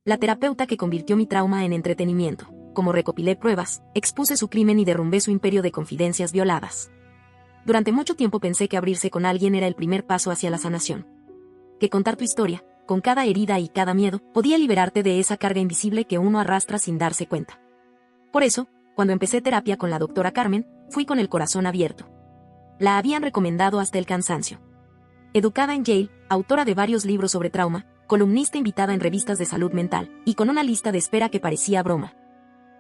La terapeuta que convirtió mi trauma en entretenimiento. Como recopilé pruebas, expuse su crimen y derrumbé su imperio de confidencias violadas. Durante mucho tiempo pensé que abrirse con alguien era el primer paso hacia la sanación. Que contar tu historia, con cada herida y cada miedo, podía liberarte de esa carga invisible que uno arrastra sin darse cuenta. Por eso, cuando empecé terapia con la doctora Carmen, fui con el corazón abierto. La habían recomendado hasta el cansancio. Educada en Yale, autora de varios libros sobre trauma, columnista invitada en revistas de salud mental, y con una lista de espera que parecía broma.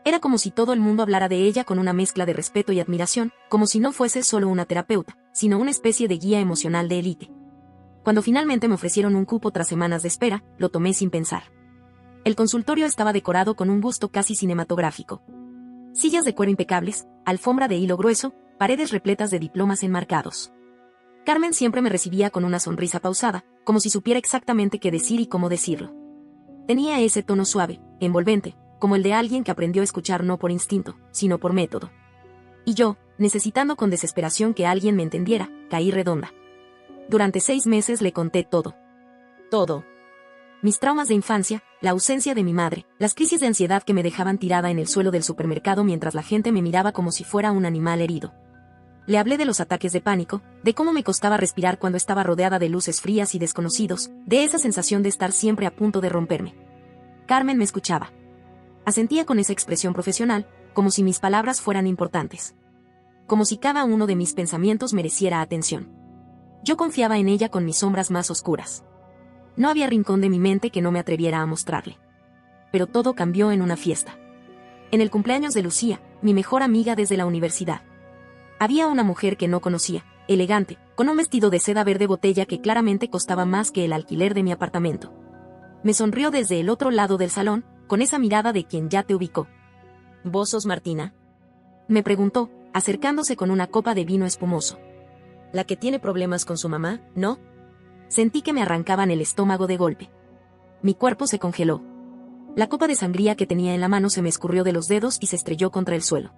Era como si todo el mundo hablara de ella con una mezcla de respeto y admiración, como si no fuese solo una terapeuta, sino una especie de guía emocional de élite. Cuando finalmente me ofrecieron un cupo tras semanas de espera, lo tomé sin pensar. El consultorio estaba decorado con un busto casi cinematográfico. Sillas de cuero impecables, alfombra de hilo grueso, paredes repletas de diplomas enmarcados. Carmen siempre me recibía con una sonrisa pausada, como si supiera exactamente qué decir y cómo decirlo. Tenía ese tono suave, envolvente, como el de alguien que aprendió a escuchar no por instinto, sino por método. Y yo, necesitando con desesperación que alguien me entendiera, caí redonda. Durante 6 meses le conté todo. Todo. Mis traumas de infancia, la ausencia de mi madre, las crisis de ansiedad que me dejaban tirada en el suelo del supermercado mientras la gente me miraba como si fuera un animal herido. Le hablé de los ataques de pánico, de cómo me costaba respirar cuando estaba rodeada de luces frías y desconocidos, de esa sensación de estar siempre a punto de romperme. Carmen me escuchaba. Asentía con esa expresión profesional, como si mis palabras fueran importantes. Como si cada uno de mis pensamientos mereciera atención. Yo confiaba en ella con mis sombras más oscuras. No había rincón de mi mente que no me atreviera a mostrarle. Pero todo cambió en una fiesta. En el cumpleaños de Lucía, mi mejor amiga desde la universidad. Había una mujer que no conocía, elegante, con un vestido de seda verde botella que claramente costaba más que el alquiler de mi apartamento. Me sonrió desde el otro lado del salón, con esa mirada de quien ya te ubicó. ¿Vos sos Martina?, me preguntó, acercándose con una copa de vino espumoso. La que tiene problemas con su mamá, ¿no? Sentí que me arrancaban el estómago de golpe. Mi cuerpo se congeló. La copa de sangría que tenía en la mano se me escurrió de los dedos y se estrelló contra el suelo.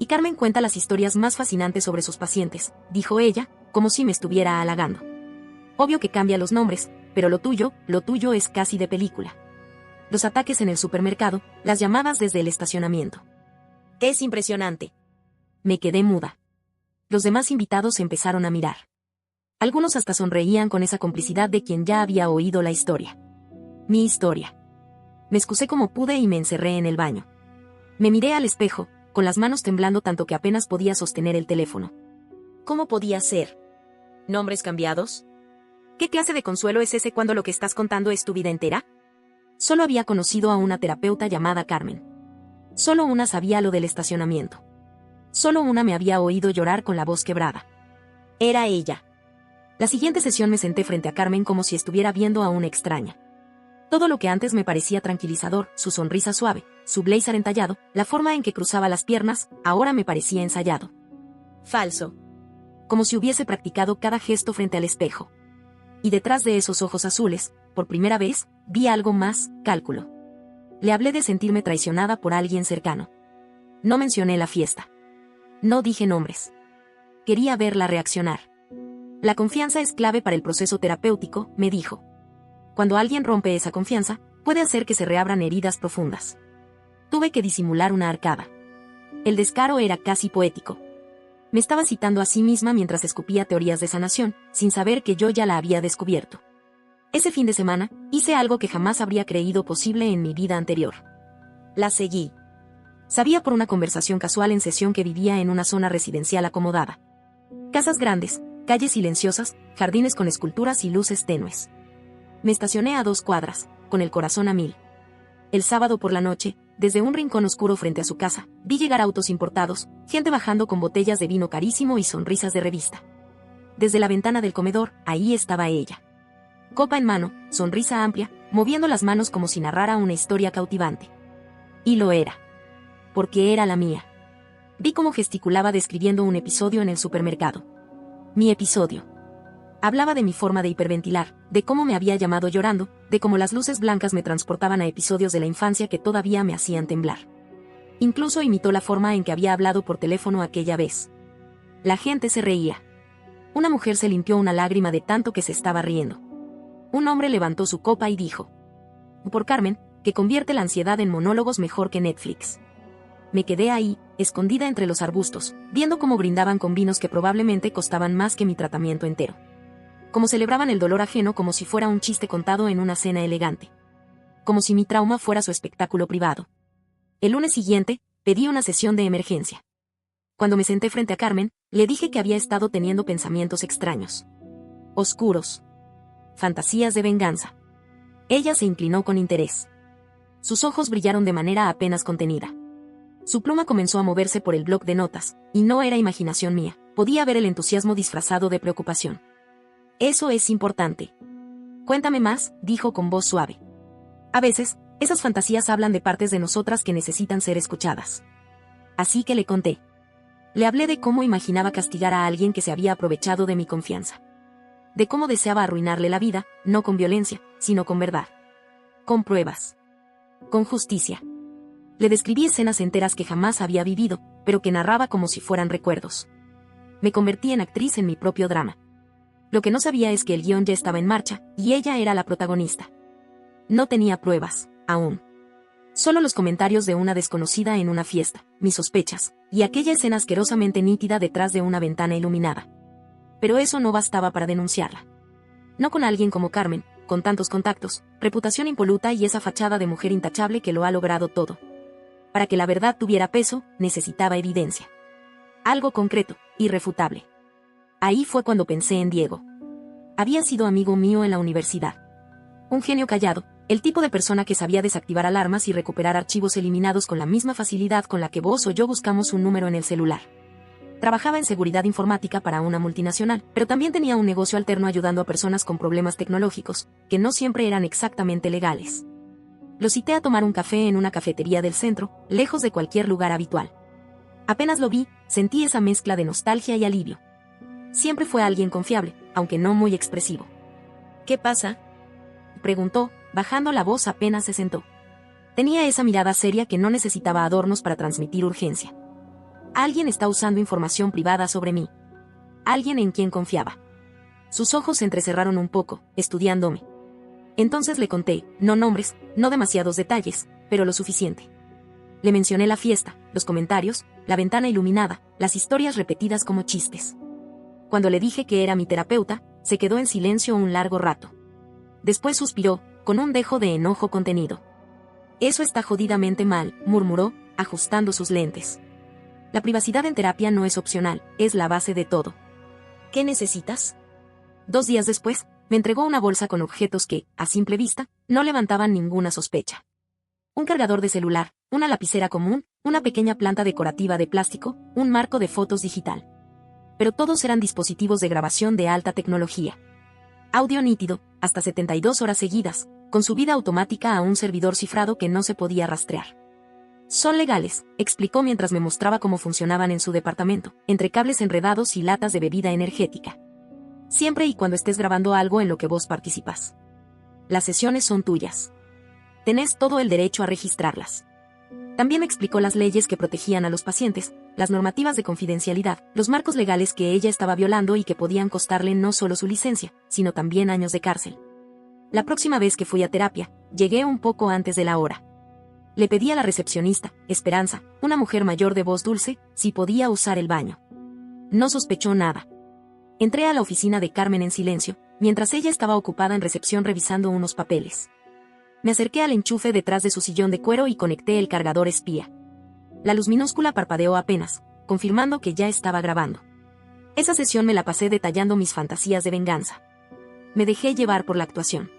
Y Carmen cuenta las historias más fascinantes sobre sus pacientes, dijo ella, como si me estuviera halagando. Obvio que cambia los nombres, pero lo tuyo es casi de película. Los ataques en el supermercado, las llamadas desde el estacionamiento. Es impresionante. Me quedé muda. Los demás invitados empezaron a mirar. Algunos hasta sonreían con esa complicidad de quien ya había oído la historia. Mi historia. Me excusé como pude y me encerré en el baño. Me miré al espejo, con las manos temblando tanto que apenas podía sostener el teléfono. ¿Cómo podía ser? ¿Nombres cambiados? ¿Qué clase de consuelo es ese cuando lo que estás contando es tu vida entera? Solo había conocido a una terapeuta llamada Carmen. Solo una sabía lo del estacionamiento. Solo una me había oído llorar con la voz quebrada. Era ella. La siguiente sesión me senté frente a Carmen como si estuviera viendo a una extraña. Todo lo que antes me parecía tranquilizador, su sonrisa suave, su blazer entallado, la forma en que cruzaba las piernas, ahora me parecía ensayado. Falso. Como si hubiese practicado cada gesto frente al espejo. Y detrás de esos ojos azules, por primera vez, vi algo más, cálculo. Le hablé de sentirme traicionada por alguien cercano. No mencioné la fiesta. No dije nombres. Quería verla reaccionar. La confianza es clave para el proceso terapéutico, me dijo. Cuando alguien rompe esa confianza, puede hacer que se reabran heridas profundas. Tuve que disimular una arcada. El descaro era casi poético. Me estaba citando a sí misma mientras escupía teorías de sanación, sin saber que yo ya la había descubierto. Ese fin de semana, hice algo que jamás habría creído posible en mi vida anterior. La seguí. Sabía por una conversación casual en sesión que vivía en una zona residencial acomodada. Casas grandes, calles silenciosas, jardines con esculturas y luces tenues. Me estacioné a 2 cuadras, con el corazón a 1000. El sábado por la noche, desde un rincón oscuro frente a su casa, vi llegar autos importados, gente bajando con botellas de vino carísimo y sonrisas de revista. Desde la ventana del comedor, ahí estaba ella. Copa en mano, sonrisa amplia, moviendo las manos como si narrara una historia cautivante. Y lo era. Porque era la mía. Vi cómo gesticulaba describiendo un episodio en el supermercado. Mi episodio. Hablaba de mi forma de hiperventilar, de cómo me había llamado llorando, de cómo las luces blancas me transportaban a episodios de la infancia que todavía me hacían temblar. Incluso imitó la forma en que había hablado por teléfono aquella vez. La gente se reía. Una mujer se limpió una lágrima de tanto que se estaba riendo. Un hombre levantó su copa y dijo: por Carmen, que convierte la ansiedad en monólogos mejor que Netflix. Me quedé ahí, escondida entre los arbustos, viendo cómo brindaban con vinos que probablemente costaban más que mi tratamiento entero. Cómo celebraban el dolor ajeno como si fuera un chiste contado en una cena elegante. Como si mi trauma fuera su espectáculo privado. El lunes siguiente, pedí una sesión de emergencia. Cuando me senté frente a Carmen, le dije que había estado teniendo pensamientos extraños. Oscuros. Fantasías de venganza. Ella se inclinó con interés. Sus ojos brillaron de manera apenas contenida. Su pluma comenzó a moverse por el bloc de notas, y no era imaginación mía, podía ver el entusiasmo disfrazado de preocupación. Eso es importante. Cuéntame más, dijo con voz suave. A veces, esas fantasías hablan de partes de nosotras que necesitan ser escuchadas. Así que le conté. Le hablé de cómo imaginaba castigar a alguien que se había aprovechado de mi confianza. De cómo deseaba arruinarle la vida, no con violencia, sino con verdad. Con pruebas. Con justicia. Le describí escenas enteras que jamás había vivido, pero que narraba como si fueran recuerdos. Me convertí en actriz en mi propio drama. Lo que no sabía es que el guión ya estaba en marcha, y ella era la protagonista. No tenía pruebas, aún. Solo los comentarios de una desconocida en una fiesta, mis sospechas, y aquella escena asquerosamente nítida detrás de una ventana iluminada. Pero eso no bastaba para denunciarla. No con alguien como Carmen, con tantos contactos, reputación impoluta y esa fachada de mujer intachable que lo ha logrado todo. Para que la verdad tuviera peso, necesitaba evidencia. Algo concreto, irrefutable. Ahí fue cuando pensé en Diego. Había sido amigo mío en la universidad. Un genio callado, el tipo de persona que sabía desactivar alarmas y recuperar archivos eliminados con la misma facilidad con la que vos o yo buscamos un número en el celular. Trabajaba en seguridad informática para una multinacional, pero también tenía un negocio alterno ayudando a personas con problemas tecnológicos, que no siempre eran exactamente legales. Lo cité a tomar un café en una cafetería del centro, lejos de cualquier lugar habitual. Apenas lo vi, sentí esa mezcla de nostalgia y alivio. Siempre fue alguien confiable, aunque no muy expresivo. ¿Qué pasa?, preguntó, bajando la voz apenas se sentó. Tenía esa mirada seria que no necesitaba adornos para transmitir urgencia. Alguien está usando información privada sobre mí. Alguien en quien confiaba. Sus ojos se entrecerraron un poco, estudiándome. Entonces le conté, no nombres, no demasiados detalles, pero lo suficiente. Le mencioné la fiesta, los comentarios, la ventana iluminada, las historias repetidas como chistes. Cuando le dije que era mi terapeuta, se quedó en silencio un largo rato. Después suspiró, con un dejo de enojo contenido. Eso está jodidamente mal, murmuró, ajustando sus lentes. La privacidad en terapia no es opcional, es la base de todo. ¿Qué necesitas? 2 días después, me entregó una bolsa con objetos que, a simple vista, no levantaban ninguna sospecha. Un cargador de celular, una lapicera común, una pequeña planta decorativa de plástico, un marco de fotos digital. Pero todos eran dispositivos de grabación de alta tecnología. Audio nítido, hasta 72 horas seguidas, con subida automática a un servidor cifrado que no se podía rastrear. Son legales, explicó mientras me mostraba cómo funcionaban en su departamento, entre cables enredados y latas de bebida energética. Siempre y cuando estés grabando algo en lo que vos participas. Las sesiones son tuyas. Tenés todo el derecho a registrarlas. También explicó las leyes que protegían a los pacientes, las normativas de confidencialidad, los marcos legales que ella estaba violando y que podían costarle no solo su licencia, sino también años de cárcel. La próxima vez que fui a terapia, llegué un poco antes de la hora. Le pedí a la recepcionista, Esperanza, una mujer mayor de voz dulce, si podía usar el baño. No sospechó nada. Entré a la oficina de Carmen en silencio, mientras ella estaba ocupada en recepción revisando unos papeles. Me acerqué al enchufe detrás de su sillón de cuero y conecté el cargador espía. La luz minúscula parpadeó apenas, confirmando que ya estaba grabando. Esa sesión me la pasé detallando mis fantasías de venganza. Me dejé llevar por la actuación.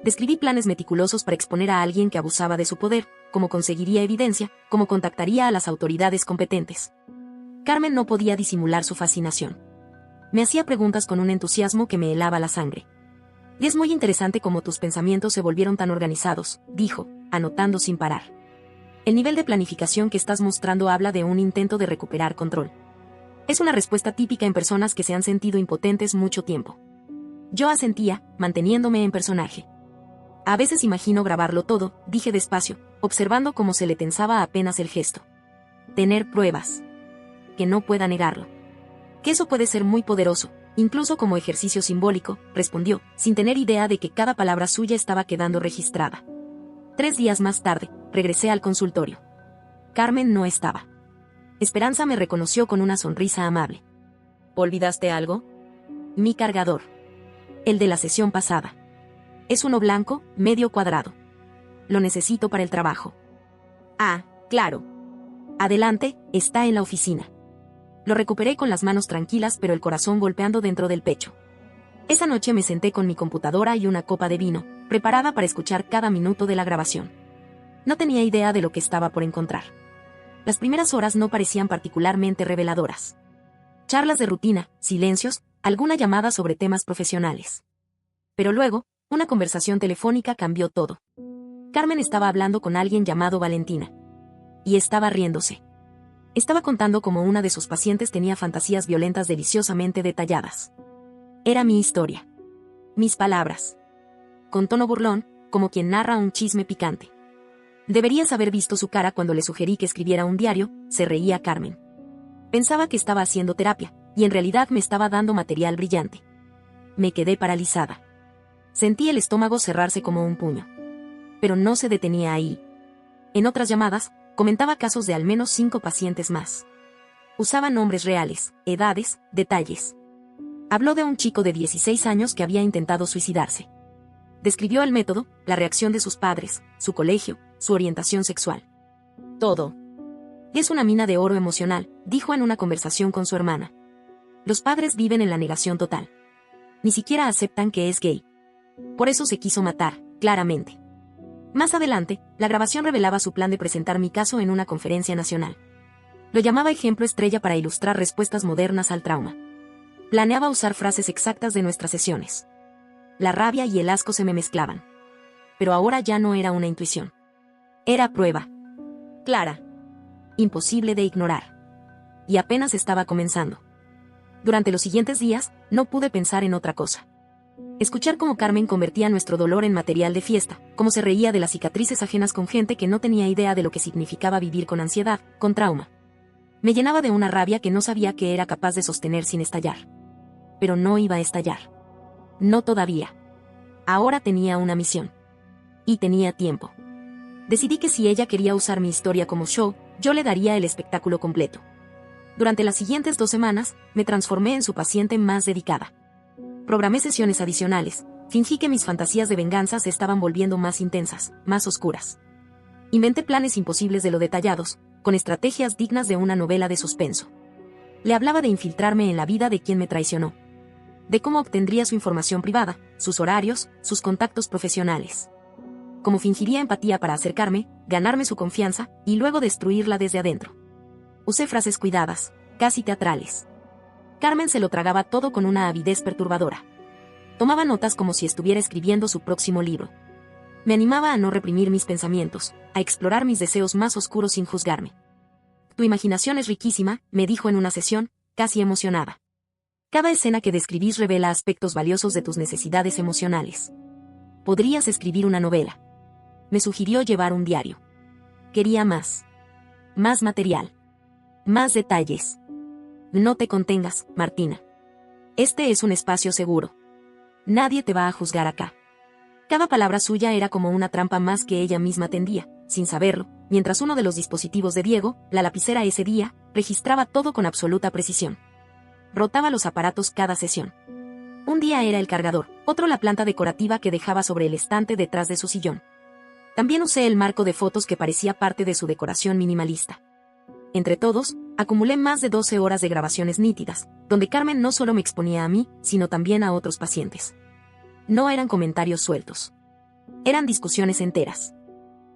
Describí planes meticulosos para exponer a alguien que abusaba de su poder, cómo conseguiría evidencia, cómo contactaría a las autoridades competentes. Carmen no podía disimular su fascinación. Me hacía preguntas con un entusiasmo que me helaba la sangre. Y es muy interesante cómo tus pensamientos se volvieron tan organizados, dijo, anotando sin parar. El nivel de planificación que estás mostrando habla de un intento de recuperar control. Es una respuesta típica en personas que se han sentido impotentes mucho tiempo. Yo asentía, manteniéndome en personaje. A veces imagino grabarlo todo, dije despacio, observando cómo se le tensaba apenas el gesto. Tener pruebas. Que no pueda negarlo. Que eso puede ser muy poderoso, incluso como ejercicio simbólico, respondió, sin tener idea de que cada palabra suya estaba quedando registrada. 3 días más tarde, regresé al consultorio. Carmen no estaba. Esperanza me reconoció con una sonrisa amable. ¿Olvidaste algo? Mi cargador. El de la sesión pasada. Es uno blanco, medio cuadrado. Lo necesito para el trabajo. Ah, claro. Adelante, está en la oficina. Lo recuperé con las manos tranquilas pero el corazón golpeando dentro del pecho. Esa noche me senté con mi computadora y una copa de vino, preparada para escuchar cada minuto de la grabación. No tenía idea de lo que estaba por encontrar. Las primeras horas no parecían particularmente reveladoras. Charlas de rutina, silencios, alguna llamada sobre temas profesionales. Pero luego, una conversación telefónica cambió todo. Carmen estaba hablando con alguien llamado Valentina. Y estaba riéndose. Estaba contando cómo una de sus pacientes tenía fantasías violentas deliciosamente detalladas. Era mi historia. Mis palabras. Con tono burlón, como quien narra un chisme picante. Deberías haber visto su cara cuando le sugerí que escribiera un diario, se reía Carmen. Pensaba que estaba haciendo terapia, y en realidad me estaba dando material brillante. Me quedé paralizada. Sentí el estómago cerrarse como un puño. Pero no se detenía ahí. En otras llamadas, comentaba casos de al menos 5 pacientes más. Usaba nombres reales, edades, detalles. Habló de un chico de 16 años que había intentado suicidarse. Describió el método, la reacción de sus padres, su colegio, su orientación sexual. Todo. Es una mina de oro emocional, dijo en una conversación con su hermana. Los padres viven en la negación total. Ni siquiera aceptan que es gay. Por eso se quiso matar, claramente. Más adelante, la grabación revelaba su plan de presentar mi caso en una conferencia nacional. Lo llamaba ejemplo estrella para ilustrar respuestas modernas al trauma. Planeaba usar frases exactas de nuestras sesiones. La rabia y el asco se me mezclaban. Pero ahora ya no era una intuición. Era prueba. Clara. Imposible de ignorar. Y apenas estaba comenzando. Durante los siguientes días, no pude pensar en otra cosa. Escuchar cómo Carmen convertía nuestro dolor en material de fiesta, cómo se reía de las cicatrices ajenas con gente que no tenía idea de lo que significaba vivir con ansiedad, con trauma. Me llenaba de una rabia que no sabía que era capaz de sostener sin estallar. Pero no iba a estallar. No todavía. Ahora tenía una misión. Y tenía tiempo. Decidí que si ella quería usar mi historia como show, yo le daría el espectáculo completo. Durante las siguientes 2 semanas, me transformé en su paciente más dedicada. Programé sesiones adicionales, fingí que mis fantasías de venganza se estaban volviendo más intensas, más oscuras. Inventé planes imposibles de lo detallados, con estrategias dignas de una novela de suspenso. Le hablaba de infiltrarme en la vida de quien me traicionó. De cómo obtendría su información privada, sus horarios, sus contactos profesionales. Cómo fingiría empatía para acercarme, ganarme su confianza, y luego destruirla desde adentro. Usé frases cuidadas, casi teatrales. Carmen se lo tragaba todo con una avidez perturbadora. Tomaba notas como si estuviera escribiendo su próximo libro. Me animaba a no reprimir mis pensamientos, a explorar mis deseos más oscuros sin juzgarme. Tu imaginación es riquísima, me dijo en una sesión, casi emocionada. Cada escena que describís revela aspectos valiosos de tus necesidades emocionales. Podrías escribir una novela. Me sugirió llevar un diario. Quería más. Más material. Más detalles. No te contengas, Martina. Este es un espacio seguro. Nadie te va a juzgar acá. Cada palabra suya era como una trampa más que ella misma tendía, sin saberlo, mientras uno de los dispositivos de Diego, la lapicera ese día, registraba todo con absoluta precisión. Rotaba los aparatos cada sesión. Un día era el cargador, otro la planta decorativa que dejaba sobre el estante detrás de su sillón. También usé el marco de fotos que parecía parte de su decoración minimalista. Entre todos, acumulé más de 12 horas de grabaciones nítidas, donde Carmen no solo me exponía a mí, sino también a otros pacientes. No eran comentarios sueltos. Eran discusiones enteras.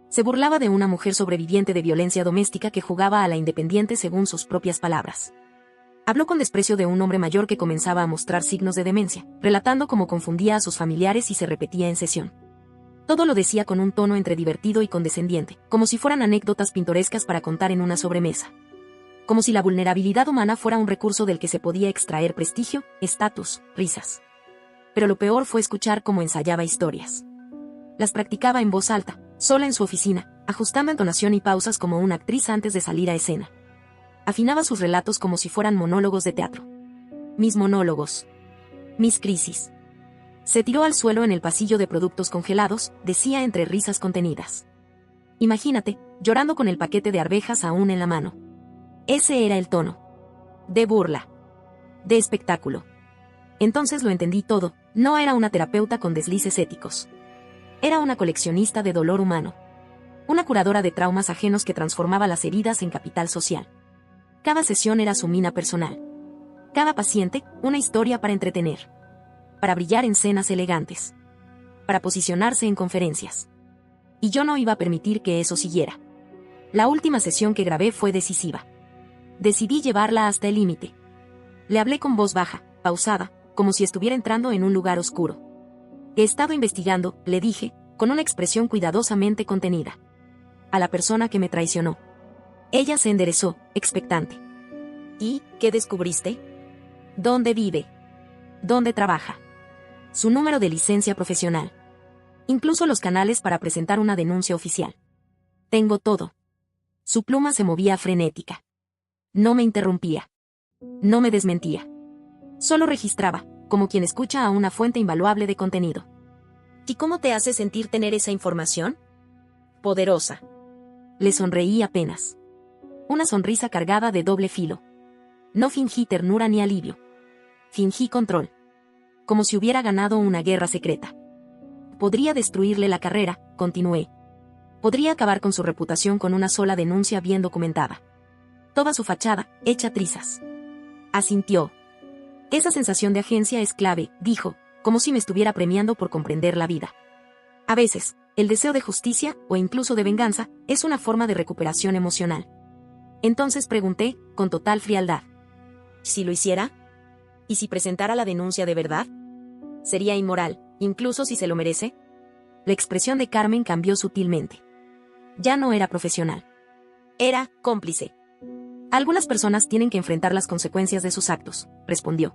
Se burlaba de una mujer sobreviviente de violencia doméstica que jugaba a la independiente según sus propias palabras. Habló con desprecio de un hombre mayor que comenzaba a mostrar signos de demencia, relatando cómo confundía a sus familiares y se repetía en sesión. Todo lo decía con un tono entre divertido y condescendiente, como si fueran anécdotas pintorescas para contar en una sobremesa. Como si la vulnerabilidad humana fuera un recurso del que se podía extraer prestigio, estatus, risas. Pero lo peor fue escuchar cómo ensayaba historias. Las practicaba en voz alta, sola en su oficina, ajustando entonación y pausas como una actriz antes de salir a escena. Afinaba sus relatos como si fueran monólogos de teatro. Mis monólogos. Mis crisis. Se tiró al suelo en el pasillo de productos congelados, decía entre risas contenidas. Imagínate, llorando con el paquete de arvejas aún en la mano. Ese era el tono. De burla. De espectáculo. Entonces lo entendí todo, no era una terapeuta con deslices éticos. Era una coleccionista de dolor humano. Una curadora de traumas ajenos que transformaba las heridas en capital social. Cada sesión era su mina personal. Cada paciente, una historia para entretener. Para brillar en cenas elegantes. Para posicionarse en conferencias. Y yo no iba a permitir que eso siguiera. La última sesión que grabé fue decisiva. Decidí llevarla hasta el límite. Le hablé con voz baja, pausada, como si estuviera entrando en un lugar oscuro. He estado investigando, le dije, con una expresión cuidadosamente contenida. A la persona que me traicionó. Ella se enderezó, expectante. ¿Y qué descubriste? ¿Dónde vive? ¿Dónde trabaja? Su número de licencia profesional. Incluso los canales para presentar una denuncia oficial. Tengo todo. Su pluma se movía frenética. No me interrumpía. No me desmentía. Solo registraba, como quien escucha a una fuente invaluable de contenido. ¿Y cómo te hace sentir tener esa información? Poderosa. Le sonreí apenas. Una sonrisa cargada de doble filo. No fingí ternura ni alivio. Fingí control. Como si hubiera ganado una guerra secreta. Podría destruirle la carrera, continué. Podría acabar con su reputación con una sola denuncia bien documentada. Toda su fachada, hecha trizas. Asintió. Esa sensación de agencia es clave, dijo, como si me estuviera premiando por comprender la vida. A veces, el deseo de justicia, o incluso de venganza, es una forma de recuperación emocional. Entonces pregunté, con total frialdad. ¿Si lo hiciera? ¿Y si presentara la denuncia de verdad? ¿Sería inmoral, incluso si se lo merece? La expresión de Carmen cambió sutilmente. Ya no era profesional. Era cómplice. Algunas personas tienen que enfrentar las consecuencias de sus actos, respondió.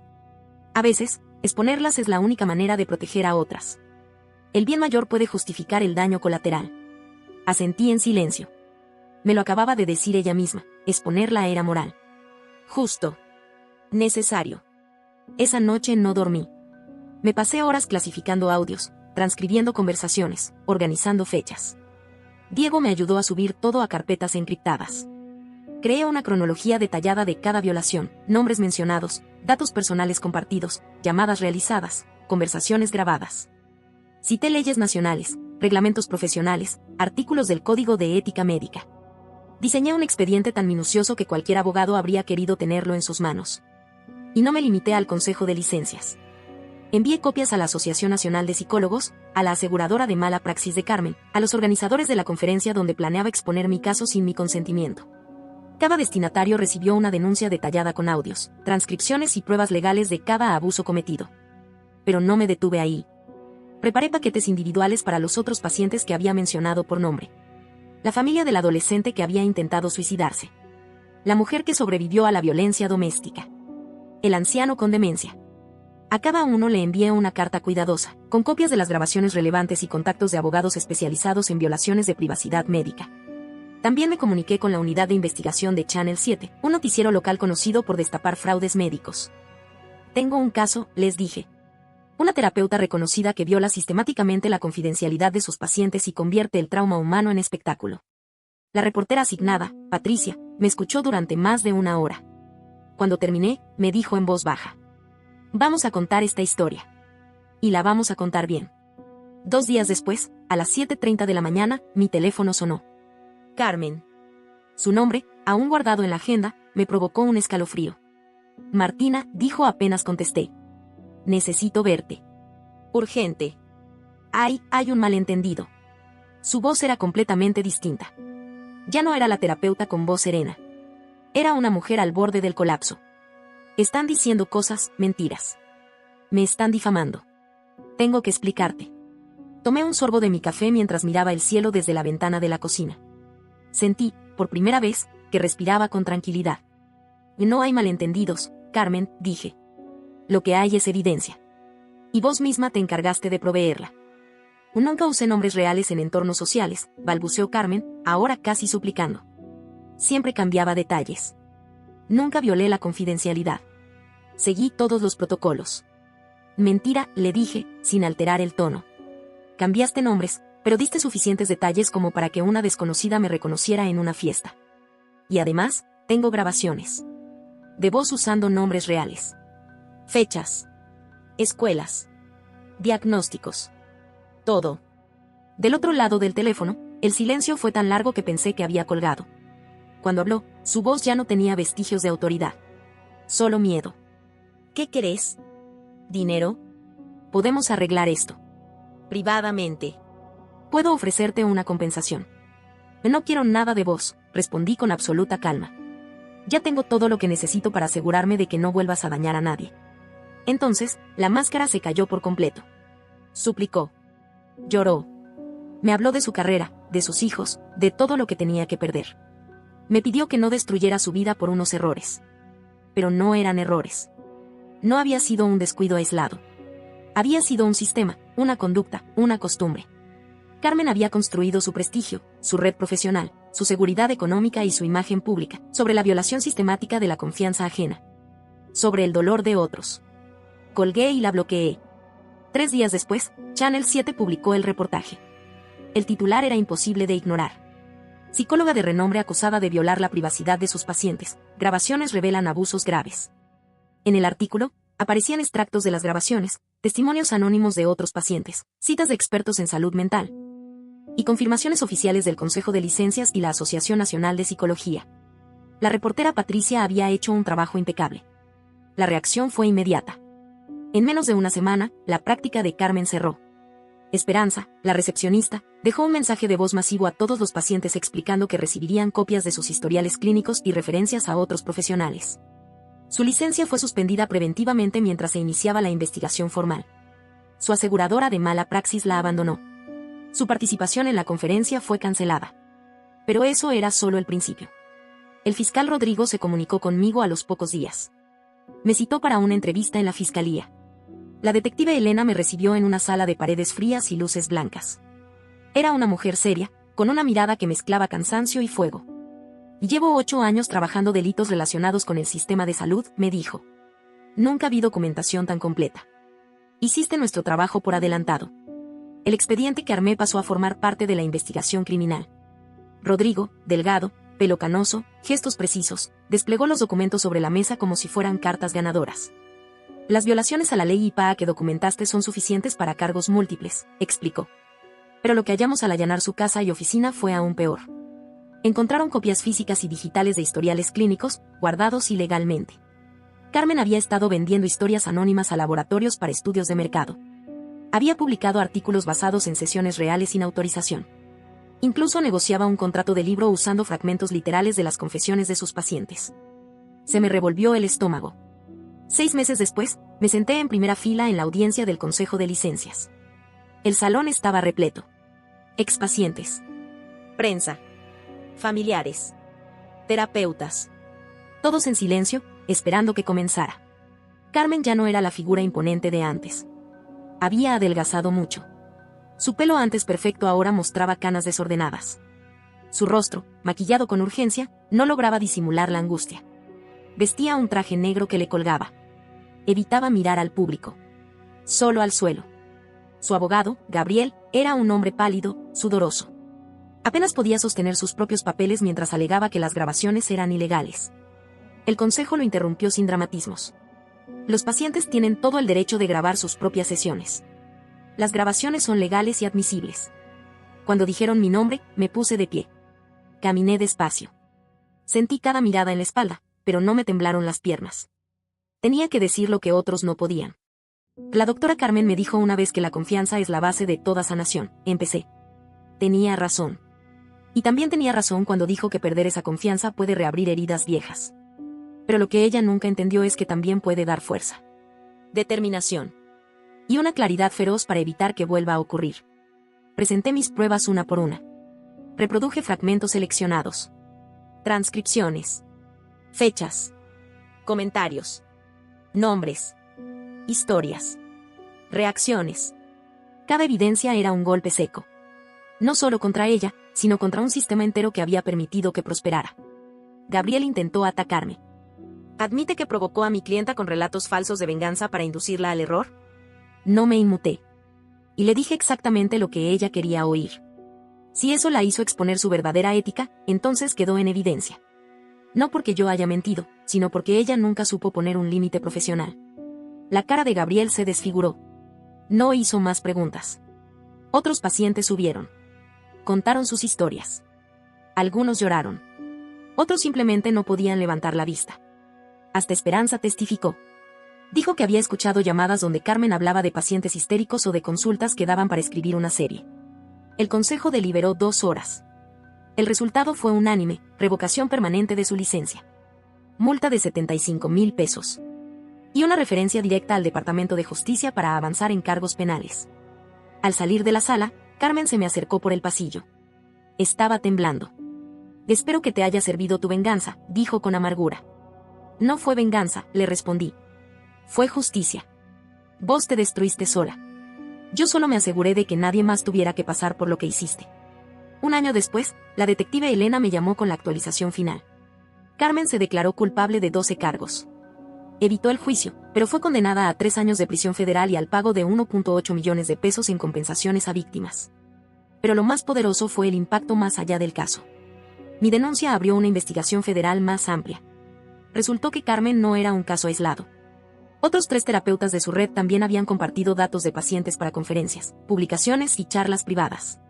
A veces, exponerlas es la única manera de proteger a otras. El bien mayor puede justificar el daño colateral. Asentí en silencio. Me lo acababa de decir ella misma, exponerla era moral. Justo. Necesario. Esa noche no dormí. Me pasé horas clasificando audios, transcribiendo conversaciones, organizando fechas. Diego me ayudó a subir todo a carpetas encriptadas. Creé una cronología detallada de cada violación, nombres mencionados, datos personales compartidos, llamadas realizadas, conversaciones grabadas. Cité leyes nacionales, reglamentos profesionales, artículos del Código de Ética Médica. Diseñé un expediente tan minucioso que cualquier abogado habría querido tenerlo en sus manos. Y no me limité al Consejo de Licencias. Envié copias a la Asociación Nacional de Psicólogos, a la aseguradora de mala praxis de Carmen, a los organizadores de la conferencia donde planeaba exponer mi caso sin mi consentimiento. Cada destinatario recibió una denuncia detallada con audios, transcripciones y pruebas legales de cada abuso cometido. Pero no me detuve ahí. Preparé paquetes individuales para los otros pacientes que había mencionado por nombre. La familia del adolescente que había intentado suicidarse. La mujer que sobrevivió a la violencia doméstica. El anciano con demencia. A cada uno le envié una carta cuidadosa, con copias de las grabaciones relevantes y contactos de abogados especializados en violaciones de privacidad médica. También me comuniqué con la unidad de investigación de Channel 7, un noticiero local conocido por destapar fraudes médicos. Tengo un caso, les dije. Una terapeuta reconocida que viola sistemáticamente la confidencialidad de sus pacientes y convierte el trauma humano en espectáculo. La reportera asignada, Patricia, me escuchó durante más de una hora. Cuando terminé, me dijo en voz baja. Vamos a contar esta historia. Y la vamos a contar bien. 2 días después, a las 7:30 de la mañana, mi teléfono sonó. Carmen. Su nombre, aún guardado en la agenda, me provocó un escalofrío. Martina, dijo apenas contesté. Necesito verte. Urgente. Hay un malentendido. Su voz era completamente distinta. Ya no era la terapeuta con voz serena. Era una mujer al borde del colapso. Están diciendo cosas, mentiras. Me están difamando. Tengo que explicarte. Tomé un sorbo de mi café mientras miraba el cielo desde la ventana de la cocina. Sentí, por primera vez, que respiraba con tranquilidad. No hay malentendidos, Carmen, dije. Lo que hay es evidencia. Y vos misma te encargaste de proveerla. Nunca usé nombres reales en entornos sociales, balbuceó Carmen, ahora casi suplicando. Siempre cambiaba detalles. Nunca violé la confidencialidad. Seguí todos los protocolos. Mentira, le dije, sin alterar el tono. Cambiaste nombres, pero diste suficientes detalles como para que una desconocida me reconociera en una fiesta. Y además, tengo grabaciones de voz usando nombres reales, fechas, escuelas, diagnósticos, todo. Del otro lado del teléfono, el silencio fue tan largo que pensé que había colgado. Cuando habló, su voz ya no tenía vestigios de autoridad. Solo miedo. ¿Qué querés? ¿Dinero? Podemos arreglar esto privadamente. Puedo ofrecerte una compensación. No quiero nada de vos, respondí con absoluta calma. Ya tengo todo lo que necesito para asegurarme de que no vuelvas a dañar a nadie. Entonces, la máscara se cayó por completo. Suplicó. Lloró. Me habló de su carrera, de sus hijos, de todo lo que tenía que perder. Me pidió que no destruyera su vida por unos errores. Pero no eran errores. No había sido un descuido aislado. Había sido un sistema, una conducta, una costumbre. Carmen había construido su prestigio, su red profesional, su seguridad económica y su imagen pública, sobre la violación sistemática de la confianza ajena. Sobre el dolor de otros. Colgué y la bloqueé. 3 días después, Channel 7 publicó el reportaje. El titular era imposible de ignorar. Psicóloga de renombre acusada de violar la privacidad de sus pacientes, grabaciones revelan abusos graves. En el artículo, aparecían extractos de las grabaciones, testimonios anónimos de otros pacientes, citas de expertos en salud mental y confirmaciones oficiales del Consejo de Licencias y la Asociación Nacional de Psicología. La reportera Patricia había hecho un trabajo impecable. La reacción fue inmediata. En menos de una semana, la práctica de Carmen cerró. Esperanza, la recepcionista, dejó un mensaje de voz masivo a todos los pacientes explicando que recibirían copias de sus historiales clínicos y referencias a otros profesionales. Su licencia fue suspendida preventivamente mientras se iniciaba la investigación formal. Su aseguradora de mala praxis la abandonó. Su participación en la conferencia fue cancelada. Pero eso era solo el principio. El fiscal Rodrigo se comunicó conmigo a los pocos días. Me citó para una entrevista en la fiscalía. La detective Elena me recibió en una sala de paredes frías y luces blancas. Era una mujer seria, con una mirada que mezclaba cansancio y fuego. Llevo 8 años trabajando delitos relacionados con el sistema de salud, me dijo. Nunca vi documentación tan completa. Hiciste nuestro trabajo por adelantado. El expediente que armé pasó a formar parte de la investigación criminal. Rodrigo, delgado, pelo canoso, gestos precisos, desplegó los documentos sobre la mesa como si fueran cartas ganadoras. Las violaciones a la ley IPAA que documentaste son suficientes para cargos múltiples, explicó. Pero lo que hallamos al allanar su casa y oficina fue aún peor. Encontraron copias físicas y digitales de historiales clínicos, guardados ilegalmente. Carmen había estado vendiendo historias anónimas a laboratorios para estudios de mercado. Había publicado artículos basados en sesiones reales sin autorización. Incluso negociaba un contrato de libro usando fragmentos literales de las confesiones de sus pacientes. Se me revolvió el estómago. 6 meses después, me senté en primera fila en la audiencia del Consejo de Licencias. El salón estaba repleto. Expacientes, prensa, familiares, terapeutas. Todos en silencio, esperando que comenzara. Carmen ya no era la figura imponente de antes. Había adelgazado mucho. Su pelo antes perfecto ahora mostraba canas desordenadas. Su rostro, maquillado con urgencia, no lograba disimular la angustia. Vestía un traje negro que le colgaba. Evitaba mirar al público. Solo al suelo. Su abogado, Gabriel, era un hombre pálido, sudoroso. Apenas podía sostener sus propios papeles mientras alegaba que las grabaciones eran ilegales. El consejo lo interrumpió sin dramatismos. Los pacientes tienen todo el derecho de grabar sus propias sesiones. Las grabaciones son legales y admisibles. Cuando dijeron mi nombre, me puse de pie. Caminé despacio. Sentí cada mirada en la espalda, pero no me temblaron las piernas. Tenía que decir lo que otros no podían. La doctora Carmen me dijo una vez que la confianza es la base de toda sanación. Empecé. Tenía razón. Y también tenía razón cuando dijo que perder esa confianza puede reabrir heridas viejas. Pero lo que ella nunca entendió es que también puede dar fuerza, determinación y una claridad feroz para evitar que vuelva a ocurrir. Presenté mis pruebas una por una. Reproduje fragmentos seleccionados, transcripciones, fechas, comentarios, nombres, historias, reacciones. Cada evidencia era un golpe seco. No solo contra ella, sino contra un sistema entero que había permitido que prosperara. Gabriel intentó atacarme. ¿Admite que provocó a mi clienta con relatos falsos de venganza para inducirla al error? No me inmuté. y le dije exactamente lo que ella quería oír. Si eso la hizo exponer su verdadera ética, entonces quedó en evidencia. No porque yo haya mentido, sino porque ella nunca supo poner un límite profesional. La cara de Gabriel se desfiguró. No hizo más preguntas. Otros pacientes subieron. Contaron sus historias. Algunos lloraron. Otros simplemente no podían levantar la vista. Hasta Esperanza testificó. Dijo que había escuchado llamadas donde Carmen hablaba de pacientes histéricos o de consultas que daban para escribir una serie. El consejo deliberó 2 horas. El resultado fue unánime: revocación permanente de su licencia. Multa de 75,000 pesos. Y una referencia directa al Departamento de Justicia para avanzar en cargos penales. Al salir de la sala, Carmen se me acercó por el pasillo. Estaba temblando. Espero que te haya servido tu venganza, dijo con amargura. No fue venganza, le respondí. Fue justicia. Vos te destruiste sola. Yo solo me aseguré de que nadie más tuviera que pasar por lo que hiciste. Un año después, la detective Elena me llamó con la actualización final. Carmen se declaró culpable de 12 cargos. Evitó el juicio, pero fue condenada a 3 años de prisión federal y al pago de 1.8 millones de pesos en compensaciones a víctimas. Pero lo más poderoso fue el impacto más allá del caso. Mi denuncia abrió una investigación federal más amplia. Resultó que Carmen no era un caso aislado. Otros 3 terapeutas de su red también habían compartido datos de pacientes para conferencias, publicaciones y charlas privadas.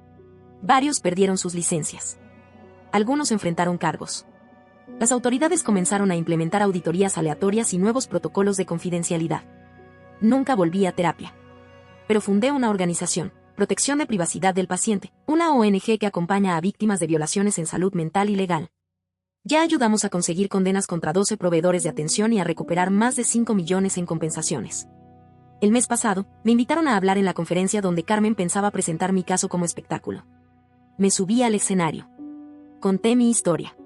Varios perdieron sus licencias. Algunos enfrentaron cargos. Las autoridades comenzaron a implementar auditorías aleatorias y nuevos protocolos de confidencialidad. Nunca volví a terapia. Pero fundé una organización, Protección de Privacidad del Paciente, una ONG que acompaña a víctimas de violaciones en salud mental y legal. Ya ayudamos a conseguir condenas contra 12 proveedores de atención y a recuperar más de 5 millones en compensaciones. El mes pasado, me invitaron a hablar en la conferencia donde Carmen pensaba presentar mi caso como espectáculo. Me subí al escenario. Conté mi historia.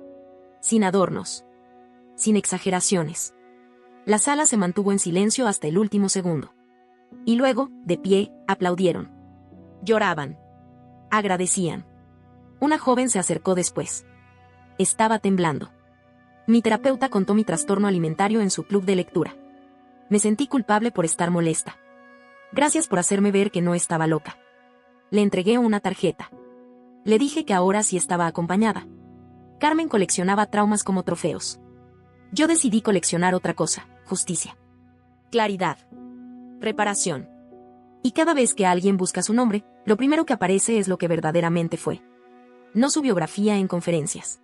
Sin adornos. Sin exageraciones. La sala se mantuvo en silencio hasta el último segundo. Y luego, de pie, aplaudieron. Lloraban. Agradecían. Una joven se acercó después. Estaba temblando. Mi terapeuta contó mi trastorno alimentario en su club de lectura. Me sentí culpable por estar molesta. Gracias por hacerme ver que no estaba loca. Le entregué una tarjeta. Le dije que ahora sí estaba acompañada. Carmen coleccionaba traumas como trofeos. Yo decidí coleccionar otra cosa: justicia. Claridad. Reparación. Y cada vez que alguien busca su nombre, lo primero que aparece es lo que verdaderamente fue. No su biografía en conferencias.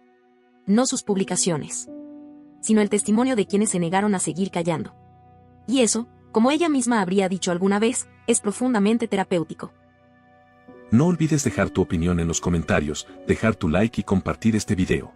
No sus publicaciones. Sino el testimonio de quienes se negaron a seguir callando. Y eso, como ella misma habría dicho alguna vez, es profundamente terapéutico. No olvides dejar tu opinión en los comentarios, dejar tu like y compartir este video.